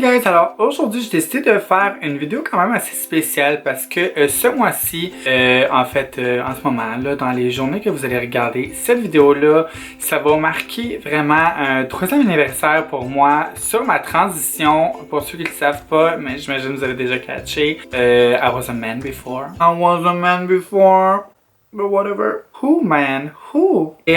guys, alors aujourd'hui j'ai décidé de faire une vidéo quand même assez spéciale parce que ce mois-ci, en ce moment là, dans les journées que vous allez regarder cette vidéo-là, ça va marquer vraiment un 3e anniversaire pour moi sur ma transition. Pour ceux qui ne le savent pas, mais j'imagine que vous avez déjà catché, I was a man before. I was a man before, but whatever. Who, man? Who? Et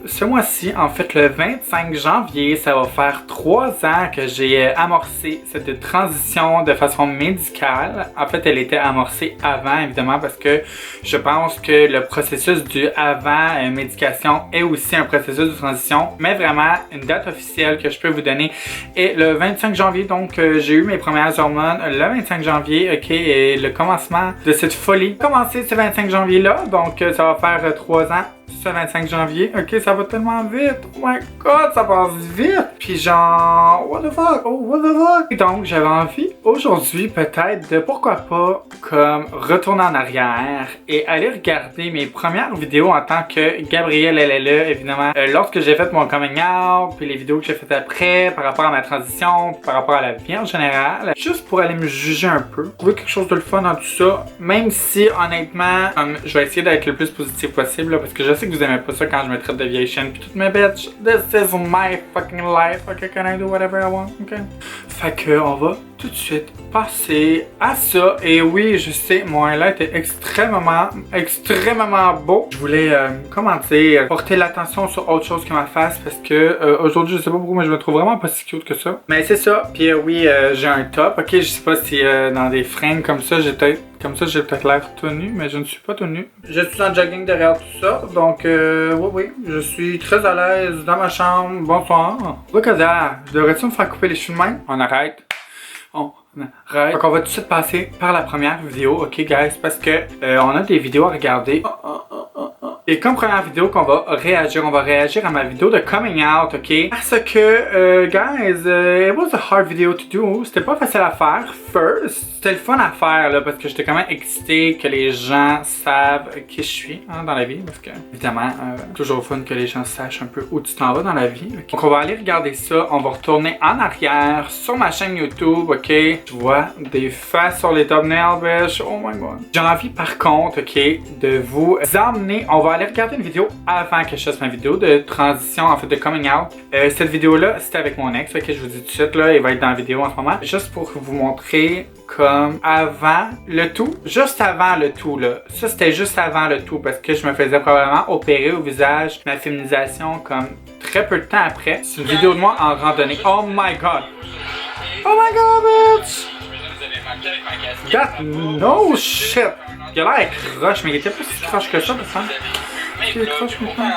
ce mois-ci, en fait, le 25 janvier, ça va faire 3 ans que j'ai amorcé cette transition de façon médicale. En fait, elle était amorcée avant, évidemment, parce que je pense que le processus du avant médication est aussi un processus de transition. Mais vraiment, une date officielle que je peux vous donner est le 25 janvier. Donc, j'ai eu mes premières hormones le 25 janvier, ok? Et le commencement de cette folie a commencé ce 25 janvier-là. Donc, ça va faire 3 ans. Ce 25 janvier, ok, ça va tellement vite, oh my god, ça passe vite, puis genre, what the fuck, oh what the fuck. Et donc j'avais envie aujourd'hui peut-être de, pourquoi pas, comme retourner en arrière et aller regarder mes premières vidéos en tant que Gabrielle LLE, évidemment, lorsque j'ai fait mon coming out, puis les vidéos que j'ai faites après, par rapport à ma transition, par rapport à la vie en général, juste pour aller me juger un peu, trouver quelque chose de le fun dans tout ça, même si honnêtement, je vais essayer d'être le plus positif possible, là, parce que je sais que vous aimez pas ça quand je me traite de vieille chaîne pis toutes mes bitches. This is my fucking life. Okay, can I do whatever I want? Okay. Fait que on va tout de suite passer à ça. Et oui, je sais, mon highlight est extrêmement beau. Je voulais, porter l'attention sur autre chose que ma face parce que aujourd'hui, je sais pas pourquoi, mais je me trouve vraiment pas si cute que ça. Mais c'est ça. Puis oui, j'ai un top. Ok, je sais pas si dans des fringues comme ça, j'ai peut-être l'air tout nu, mais je ne suis pas tout nu. Je suis en jogging derrière tout ça, donc oui, je suis très à l'aise dans ma chambre. Bonsoir. Je devrais-tu me faire couper les cheveux de même? On arrête. On arrête. Donc on va tout de suite passer par la première vidéo, ok guys, parce que on a des vidéos à regarder. Et comme première vidéo qu'on va réagir à ma vidéo de coming out, ok? Parce que, guys, it was a hard video to do. C'était pas facile à faire, first. C'était le fun à faire, là, parce que j'étais quand même excité que les gens savent qui je suis, hein, dans la vie. Parce que, évidemment, toujours fun que les gens sachent un peu où tu t'en vas dans la vie. Okay? Donc, on va aller regarder ça. On va retourner en arrière sur ma chaîne YouTube, ok? Je vois des faces sur les thumbnails, bitch. Oh my god. J'ai envie, par contre, ok, de vous emmener. On va aller regarder une vidéo avant que je fasse ma vidéo de transition, en fait, de coming out. Cette vidéo-là, c'était avec mon ex, ok, je vous dis tout de suite, là, il va être dans la vidéo en ce moment. Juste pour vous montrer comme avant le tout, juste avant le tout, là. Ça, c'était juste avant le tout, parce que je me faisais probablement opérer au visage, ma féminisation, comme très peu de temps après. C'est une vidéo de moi en randonnée. Oh my god! Oh my god, bitch! That no shit! Il a l'air croche, mais il était pas si croche que ça, pourtant. Est-ce qu'il est croche maintenant?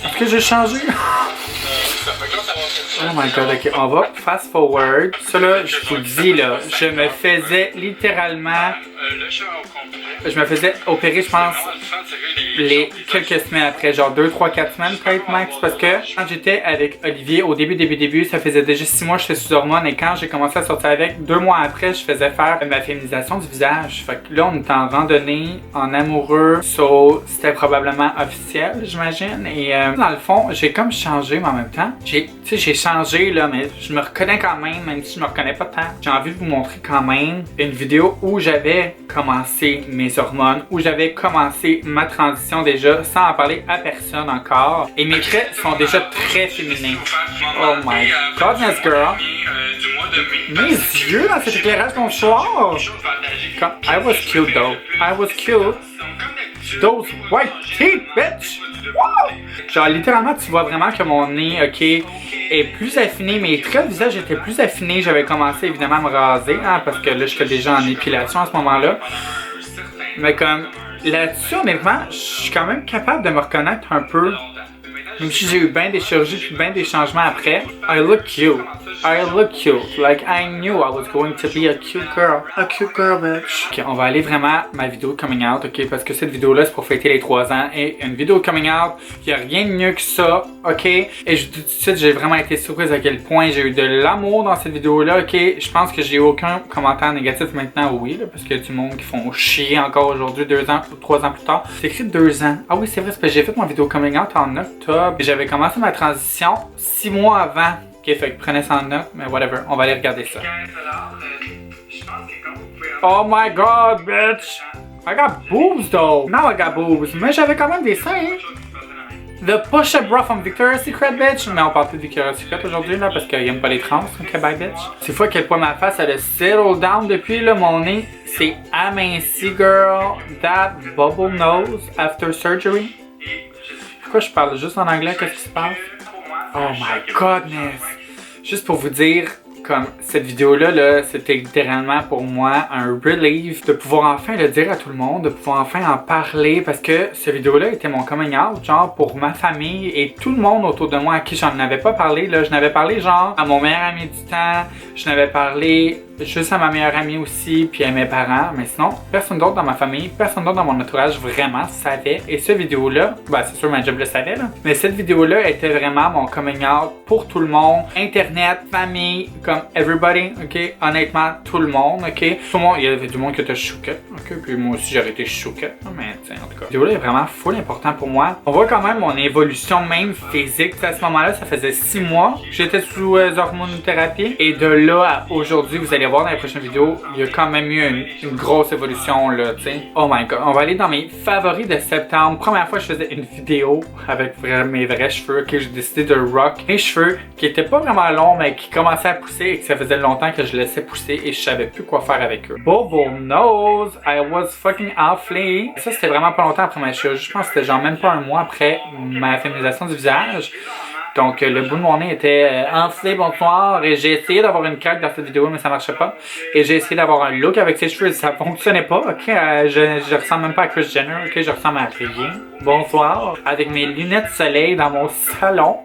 Est-ce que j'ai changé? Oh my god, ok, on va fast forward. Ça là, je vous le dis là, je me faisais littéralement... Je me faisais opérer, je pense, les quelques semaines après, genre 2, 3, 4 semaines peut-être max, parce que quand j'étais avec Olivier, au début, ça faisait déjà 6 mois que j'étais sous hormones, et quand j'ai commencé à sortir avec, 2 mois après, je faisais faire ma féminisation du visage. Fait que là, on était en randonnée, en amoureux, so c'était probablement officiel, j'imagine, et dans le fond, j'ai comme changé, mais en même temps, j'ai changé là, mais je me reconnais quand même si je me reconnais pas tant. J'ai envie de vous montrer quand même une vidéo où j'avais commencé mes hormones, où j'avais commencé ma transition déjà sans en parler à personne encore. Et mes traits sont déjà très féminins. Oh my godness girl. Mes yeux dans cet éclairage bonsoir. I was cute though. I was cute. Those white teeth, bitch! Wow! Genre littéralement tu vois vraiment que mon nez, ok, est plus affiné, mes traits de visage étaient plus affinés. J'avais commencé évidemment à me raser, hein, parce que là j'étais déjà en épilation à ce moment-là. Mais comme là-dessus, honnêtement, je suis quand même capable de me reconnaître un peu. Même si j'ai eu bien des chirurgies puis bien des changements après, I look cute. I look cute. Like I knew I was going to be a cute girl. A cute girl, bitch. Ok, on va aller vraiment à ma vidéo de coming out, ok? Parce que cette vidéo-là, c'est pour fêter les 3 ans. Et une vidéo de coming out, il n'y a rien de mieux que ça, ok? Et je dis tout de suite, j'ai vraiment été surprise à quel point j'ai eu de l'amour dans cette vidéo-là, ok? Je pense que j'ai eu aucun commentaire négatif maintenant, oui, là, parce qu'il y a du monde qui font chier encore aujourd'hui, 2 ans ou 3 ans plus tard. C'est écrit 2 ans. Ah oui, c'est vrai, c'est parce que j'ai fait ma vidéo coming out en octobre. Et j'avais commencé ma transition 6 mois avant Ok, fait que prenez ça en note, mais whatever, on va aller regarder ça. Oh my god, bitch! I got boobs though! Now I got boobs, mais j'avais quand même des seins, hein? The push-up bra from Victoria's Secret, bitch! Mais on parle plus de Victoria's Secret aujourd'hui, là, parce qu'ils aiment pas les trans, ok, bye, bitch. C'est fou à quel point ma face, elle a settle down depuis, là, mon nez. C'est aminci, girl. That bubble nose after surgery. Pourquoi je parle juste en anglais? Qu'est-ce qui se passe? Oh my godness! Juste pour vous dire, comme cette vidéo-là, là, c'était littéralement pour moi un relief de pouvoir enfin le dire à tout le monde, de pouvoir enfin en parler parce que cette vidéo-là était mon coming out, genre pour ma famille et tout le monde autour de moi à qui j'en avais pas parlé. Là, je n'avais parlé genre à mon meilleur ami du temps, je n'avais parlé juste à ma meilleure amie aussi, puis à mes parents, mais sinon, personne d'autre dans ma famille, personne d'autre dans mon entourage vraiment savait. Et cette vidéo-là, ben c'est sûr ma job le savait, là, mais cette vidéo-là était vraiment mon coming out pour tout le monde, internet, famille, comme everybody, ok, honnêtement, tout le monde, ok. Tout le monde, il y avait du monde qui était chouquette, ok, puis moi aussi j'aurais été chouquette, mais tiens, en tout cas. Cette vidéo-là est vraiment full important pour moi. On voit quand même mon évolution même physique, à ce moment-là, ça faisait 6 mois, j'étais sous hormonothérapie, et de là à aujourd'hui, vous allez voir dans les prochaines vidéos, il y a quand même eu une grosse évolution là, tu sais. Oh my god, on va aller dans mes favoris de septembre. Première fois, je faisais une vidéo avec mes vrais cheveux, que j'ai décidé de rock mes cheveux qui étaient pas vraiment longs, mais qui commençaient à pousser et que ça faisait longtemps que je laissais pousser et je savais plus quoi faire avec eux. Bubble nose, I was fucking awfully. Ça, c'était vraiment pas longtemps après ma chirurgie. Je pense que c'était genre même pas un mois après ma féminisation du visage. Donc, le bout de mon nez était enflé, bonsoir, et j'ai essayé d'avoir une craque dans cette vidéo, mais ça marchait pas. Et j'ai essayé d'avoir un look avec ses cheveux, ça fonctionnait pas, ok? Je ressemble même pas à Kris Jenner, ok? Je ressemble à rien. Bonsoir. Avec mes lunettes de soleil dans mon salon.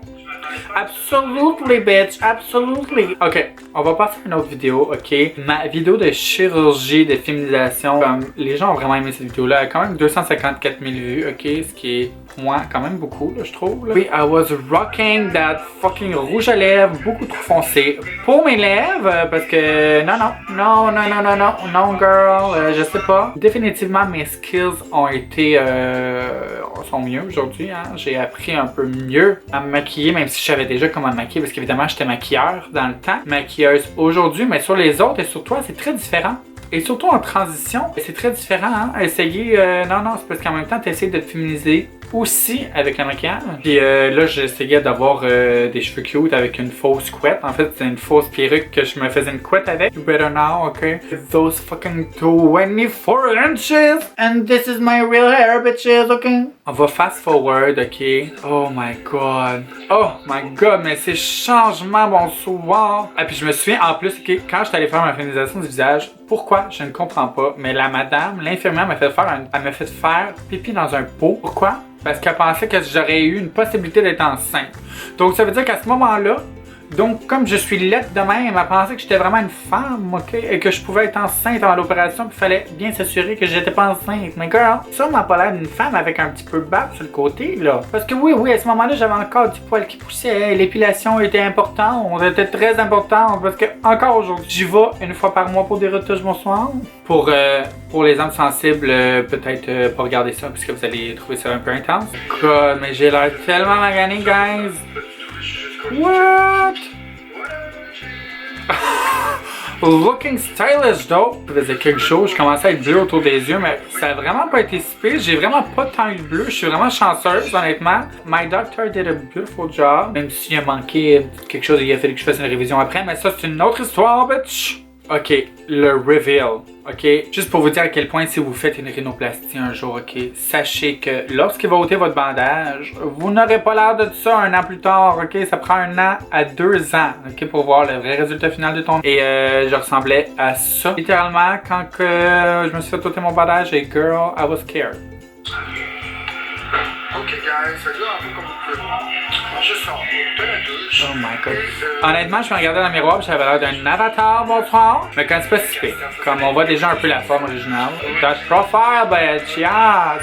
Absolutely, bitch, absolutely. Ok, on va passer à une autre vidéo, ok? Ma vidéo de chirurgie, de féminisation. Comme les gens ont vraiment aimé cette vidéo-là. Elle a quand même 254 000 vues, ok? Ce qui est pour moi quand même beaucoup, là, je trouve. Là. Oui, I was rocking that fucking rouge à lèvres, beaucoup trop foncé pour mes lèvres, parce que non, girl, je sais pas. Définitivement, mes skills ont été, sont mieux aujourd'hui, hein? J'ai appris un peu mieux à me maquiller, même si je savais déjà comment me maquiller, parce qu'évidemment, j'étais maquilleur dans le temps, maquilleuse aujourd'hui, mais sur les autres et sur toi, c'est très différent. Et surtout en transition, c'est très différent, hein? Essayer, non, c'est parce qu'en même temps, tu essaies de te féminiser aussi avec le maquillage. Puis là, j'essayais d'avoir des cheveux cute avec une fausse couette. En fait, c'est une fausse perruque que je me faisais une couette avec. You better know, okay? Those fucking 24 inches! And this is my real hair, bitches, okay? On va fast forward, ok? Oh my god, mais ces changements, bonsoir! Et puis je me souviens, en plus, okay, quand j'étais allé faire ma féminisation du visage, pourquoi? Je ne comprends pas. Mais la madame, l'infirmière m'a fait faire pipi dans un pot. Pourquoi? Parce qu'elle pensait que j'aurais eu une possibilité d'être enceinte. Donc ça veut dire qu'à ce moment-là, donc comme je suis laide de même, elle pensait que j'étais vraiment une femme, ok? Et que je pouvais être enceinte avant l'opération, puis il fallait bien s'assurer que j'étais pas enceinte. Mais girl, ça m'a pas l'air d'une femme avec un petit peu de barbe sur le côté, là. Parce que oui, à ce moment-là, j'avais encore du poil qui poussait, l'épilation était importante, était très importante, parce que encore aujourd'hui, j'y vais une fois par mois pour des retouches, bonsoir. Pour les âmes sensibles, peut-être pas regarder ça, parce que vous allez trouver ça un peu intense. God, mais j'ai l'air tellement magané, guys. What? Looking stylish though. Je faisais quelque chose, je commençais à être bleu autour des yeux, mais ça a vraiment pas été si pire. J'ai vraiment pas tant eu de bleu, je suis vraiment chanceuse, honnêtement. My doctor did a beautiful job. Même s'il a manqué quelque chose, il a fallu que je fasse une révision après, mais ça c'est une autre histoire, bitch. Ok, le reveal. Ok, juste pour vous dire à quel point si vous faites une rhinoplastie un jour, ok, sachez que lorsqu'il va ôter votre bandage, vous n'aurez pas l'air de ça un an plus tard, ok, ça prend 1 an à 2 ans, ok, pour voir le vrai résultat final de ton... Et je ressemblais à ça. Littéralement, quand que je me suis fait ôter mon bandage, et girl, I was scared. Ok guys, c'est là un peu comme vous pouvez voir. Je sors de la douche. Oh my god. Honnêtement, je me regardais dans le miroir, j'avais l'air d'un avatar, bonsoir. Mais quand c'est pas si pire. Comme on voit déjà un peu la forme originale. That profile, bitch, yes.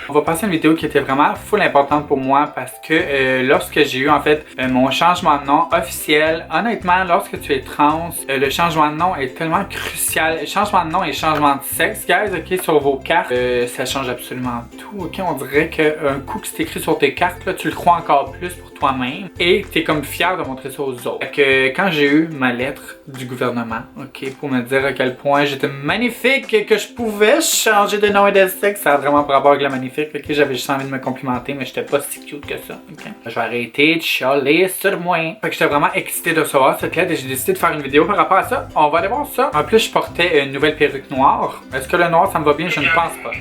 On va passer à une vidéo qui était vraiment full importante pour moi parce que lorsque j'ai eu en fait mon changement de nom officiel, honnêtement, lorsque tu es trans, le changement de nom est tellement crucial. Le changement de nom et changement de sexe, guys, ok, sur vos cartes, ça change absolument tout, ok? On dirait qu'un coup que c'est écrit sur tes cartes, là, tu le crois encore plus pour toi-même et tu es comme fier de montrer ça aux autres. Fait que quand j'ai eu ma lettre du gouvernement, ok, pour me dire à quel point j'étais magnifique et que je pouvais changer de nom et de sexe, ça a vraiment pas rapport avec la magnifique, ok, j'avais juste envie de me complimenter, mais j'étais pas si cute que ça, ok. Je vais arrêter de chialer sur moi. Fait que j'étais vraiment excitée de recevoir cette lettre et j'ai décidé de faire une vidéo par rapport à ça. On va aller voir ça. En plus, je portais une nouvelle perruque noire. Est-ce que le noir, ça me va bien? Je ne pense pas.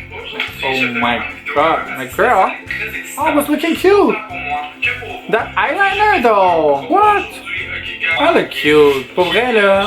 Oh my god, my girl. Oh, I was looking cute. That eyeliner though. What? Oh, look cute. Pour vrai, là,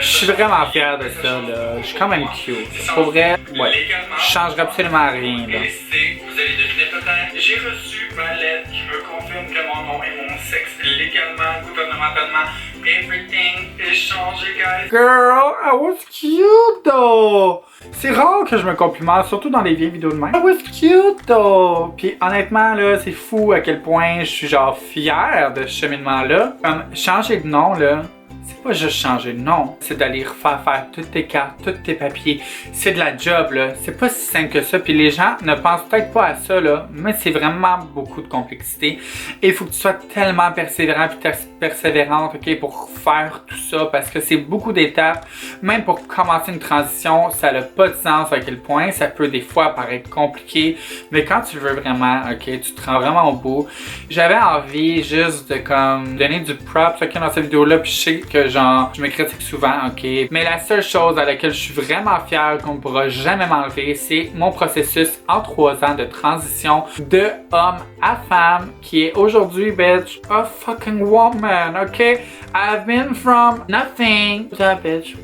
je suis vraiment fier de ça, là. Je suis quand même cute. Pour vrai, ouais, je changerai absolument rien, là. Vous allez deviner peut-être, j'ai reçu ma lettre qui me confirme que mon nom et mon sexe légalement, gouvernementalement, everything est changé, guys. Girl, I was cute though. C'est rare que je me complimente, surtout dans les vieilles vidéos de même. I was cute though. Puis honnêtement là, c'est fou à quel point je suis genre fier de ce cheminement-là. Comme changer de nom là. C'est pas juste changer de nom, c'est d'aller faire toutes tes cartes, tous tes papiers. C'est de la job, là. C'est pas si simple que ça. Puis les gens ne pensent peut-être pas à ça, là, mais c'est vraiment beaucoup de complexité. Et il faut que tu sois tellement persévérant et persévérante, ok, pour faire tout ça, parce que c'est beaucoup d'étapes. Même pour commencer une transition, ça n'a pas de sens à quel point. Ça peut des fois paraître compliqué, mais quand tu veux vraiment, ok, tu te rends vraiment au bout. J'avais envie juste de comme donner du props, ok, dans cette vidéo-là, puis je sais que genre, je me critique souvent, ok. Mais la seule chose à laquelle je suis vraiment fière qu'on ne pourra jamais m'enlever, c'est mon processus en 3 ans de transition de homme à femme, qui est aujourd'hui, bitch, a fucking woman, ok. I've been from nothing to that bitch.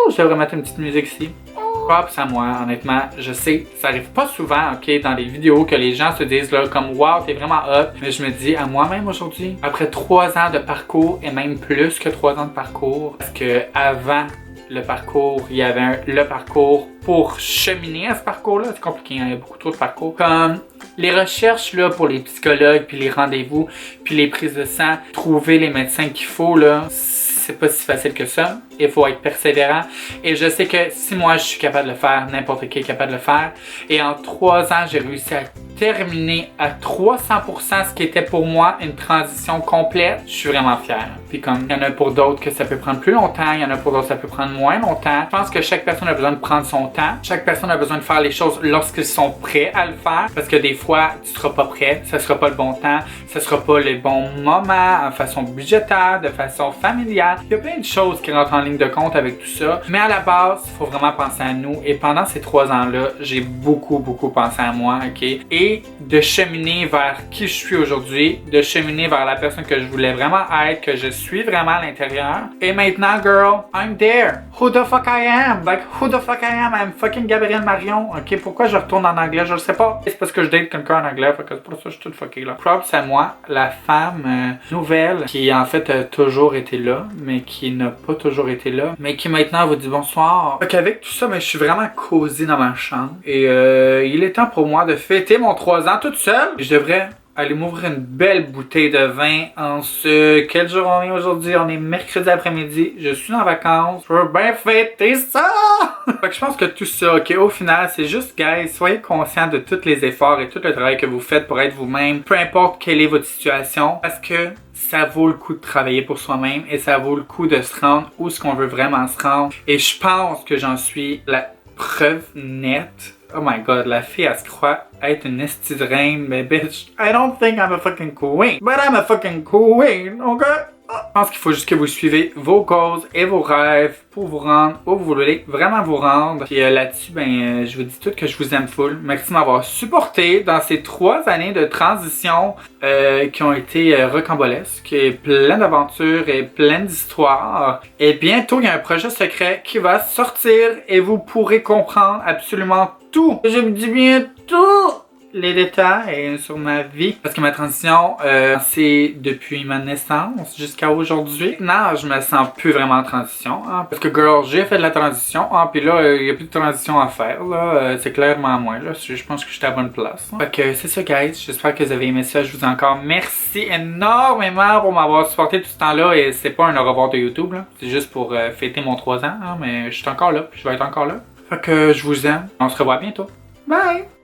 Je devrais mettre une petite musique ici. Props à moi, honnêtement, je sais, ça arrive pas souvent, ok, dans les vidéos que les gens se disent là comme wow, t'es vraiment hot, mais je me dis à moi-même aujourd'hui, après 3 ans de parcours et même plus que 3 ans de parcours, parce que avant le parcours, il y avait le parcours pour cheminer à ce parcours-là, c'est compliqué, hein, il y a beaucoup trop de parcours. Comme les recherches là pour les psychologues, puis les rendez-vous, puis les prises de sang, trouver les médecins qu'il faut là. C'est pas si facile que ça. Il faut être persévérant. Et je sais que si moi je suis capable de le faire, n'importe qui est capable de le faire. Et en 3 ans, j'ai réussi à terminer à 300% ce qui était pour moi une transition complète. Je suis vraiment fier. Puis comme il y en a pour d'autres que ça peut prendre plus longtemps, il y en a pour d'autres que ça peut prendre moins longtemps. Je pense que chaque personne a besoin de prendre son temps. Chaque personne a besoin de faire les choses lorsqu'ils sont prêts à le faire. Parce que des fois, tu seras pas prêt, ça sera pas le bon temps, ça sera pas le bon moment, en façon budgétaire, de façon familiale. Il y a plein de choses qui rentrent en ligne de compte avec tout ça. Mais à la base, il faut vraiment penser à nous. Et pendant ces 3 ans-là, j'ai beaucoup pensé à moi, ok? Et de cheminer vers qui je suis aujourd'hui, de cheminer vers la personne que je voulais vraiment être, que je suis vraiment à l'intérieur. Et maintenant, girl, I'm there. Who the fuck I am? Like, who the fuck I am? I'm fucking Gabrielle Marion, ok? Pourquoi je retourne en anglais? Je le sais pas. C'est parce que je date quelqu'un en anglais, fait que c'est pour ça que je suis toute fuckée là. Props à moi, la femme nouvelle qui en fait a toujours été là, mais qui n'a pas toujours été là, mais qui maintenant vous dit bonsoir. Fait qu'avec tout ça, mais je suis vraiment cosy dans ma chambre. Et il est temps pour moi de fêter mon 3 ans toute seule. Je devrais aller m'ouvrir une belle bouteille de vin en ce... Quelle jour on est aujourd'hui? On est mercredi après-midi. Je suis en vacances. Je veux bien fêter ça! Fait que je pense que tout ça, ok, au final, c'est juste, guys, soyez conscients de tous les efforts et tout le travail que vous faites pour être vous-même, peu importe quelle est votre situation, parce que ça vaut le coup de travailler pour soi-même et ça vaut le coup de se rendre où est-ce qu'on veut vraiment se rendre. Et je pense que j'en suis la preuve nette. Oh my god, la fille, elle se croit être une esti de reine, mais bitch, I don't think I'm a fucking queen, but I'm a fucking queen, ok? Je pense qu'il faut juste que vous suivez vos causes et vos rêves pour vous rendre où vous voulez vraiment vous rendre. Puis là-dessus, ben, je vous dis tout que je vous aime full. Merci de m'avoir supporté dans ces 3 années de transition qui ont été rocambolesques, et plein d'aventures et plein d'histoires. Et bientôt, il y a un projet secret qui va sortir et vous pourrez comprendre absolument tout. Je me dis bien tout. les détails sur ma vie. Parce que ma transition, c'est depuis ma naissance jusqu'à aujourd'hui. Non, je me sens plus vraiment en transition. Hein, parce que, girl, j'ai fait de la transition. Hein, puis là, il n'y a plus de transition à faire. Là, c'est clairement moins. Là, je pense que j'étais à la bonne place. Hein. Fait que c'est ça, guys. J'espère que vous avez aimé ça. Je vous dis encore merci énormément pour m'avoir supporté tout ce temps-là. Et c'est pas un au revoir de YouTube. C'est juste pour fêter mon 3 ans. Hein, mais je suis encore là. Je vais être encore là. Fait que je vous aime. On se revoit bientôt. Bye!